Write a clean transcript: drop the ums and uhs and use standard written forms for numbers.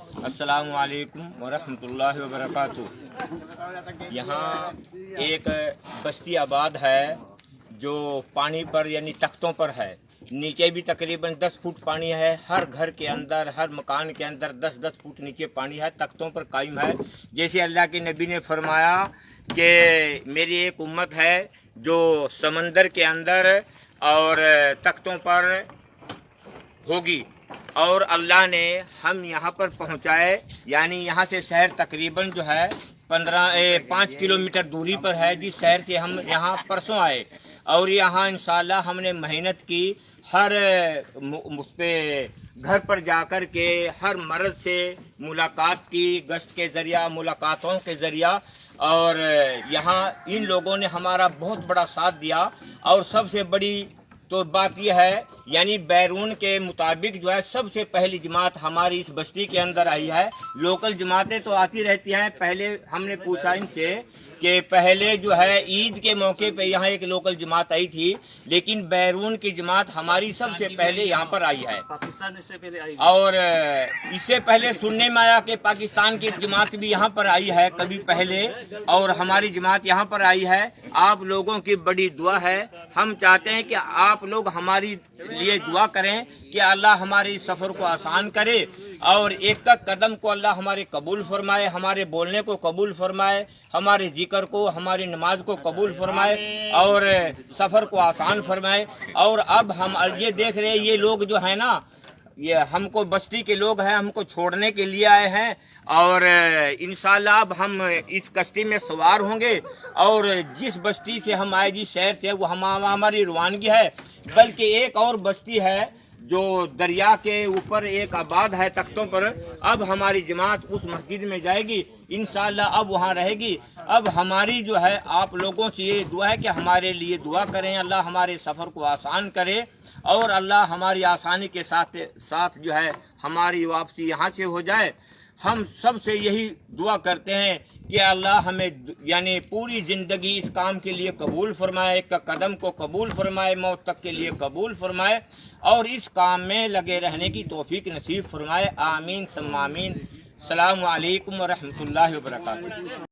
अस्सलामु अलैकुम वरहमतुल्लाहि वबरकातुह। यहाँ एक बस्ती आबाद है जो पानी पर यानी तख्तों पर है। नीचे भी तकरीबन 10 फुट पानी है। हर घर के अंदर, हर मकान के अंदर 10-10 फुट नीचे पानी है, तख्तों पर कायम है। जैसे अल्लाह के नबी ने फरमाया कि मेरी एक उम्मत है जो समंदर के अंदर और तख्तों पर होगी, और अल्लाह ने हम यहाँ पर पहुँचाए। यानी यहाँ से शहर तकरीबन जो है 5 किलोमीटर दूरी पर है, जिस शहर से हम यहाँ परसों आए। और यहाँ इंशाल्लाह हमने मेहनत की, हर उस पे घर पर जाकर के हर मर्द से मुलाकात की, गश्त के ज़रिया, मुलाकातों के ज़रिया। और यहाँ इन लोगों ने हमारा बहुत बड़ा साथ दिया। और सबसे बड़ी तो बात यह है, यानी बैरून के मुताबिक जो है सबसे पहली जमात हमारी इस बस्ती के अंदर आई है। लोकल जमातें तो आती रहती हैं। पहले हमने पूछा इनसे कि पहले जो है ईद के मौके पे यहाँ एक लोकल जमात आई थी, लेकिन बैरून की जमात हमारी सबसे पहले यहाँ पर आई है। पाकिस्तान इससे पहले आई और इससे पहले सुनने में आया कि पाकिस्तान की जमात भी यहाँ पर आई है कभी पहले, और हमारी जमात यहाँ पर आई है। आप लोगों की बड़ी दुआ है। हम चाहते हैं कि आप लोग हमारी लिए दुआ करें कि अल्लाह हमारे इस सफ़र को आसान करे, और एक तक कदम को अल्लाह हमारे कबूल फरमाए, हमारे बोलने को कबूल फरमाए, हमारे जिक्र को, हमारी नमाज को कबूल फरमाए, और सफ़र को आसान फरमाए। और अब हम ये देख रहे हैं, ये लोग जो है ना, ये हमको बस्ती के लोग हैं, हमको छोड़ने के लिए आए हैं। और इंशाल्लाह अब हम इस कश्ती में सवार होंगे, और जिस बस्ती से हम आए, जिस शहर से, वो हमारी रवानगी है। बल्कि एक और बस्ती है जो दरिया के ऊपर एक आबाद है तख्तों पर। अब हमारी जमात उस मस्जिद में जाएगी इंशाल्लाह, अब वहाँ रहेगी। अब हमारी जो है आप लोगों से ये दुआ है कि हमारे लिए दुआ करें, अल्लाह हमारे सफ़र को आसान करे, और अल्लाह हमारी आसानी के साथ साथ जो है हमारी वापसी यहाँ से हो जाए। हम सब से यही दुआ करते हैं कि अल्लाह हमें यानी पूरी ज़िंदगी इस काम के लिए कबूल फरमाए, एक कदम को कबूल फरमाए, मौत तक के लिए कबूल फरमाए, और इस काम में लगे रहने की तौफीक नसीब फरमाए। आमीन सम्मा आमीन। अस्सलामु अलैकुम व रहमतुल्लाहि व बरकातुहू।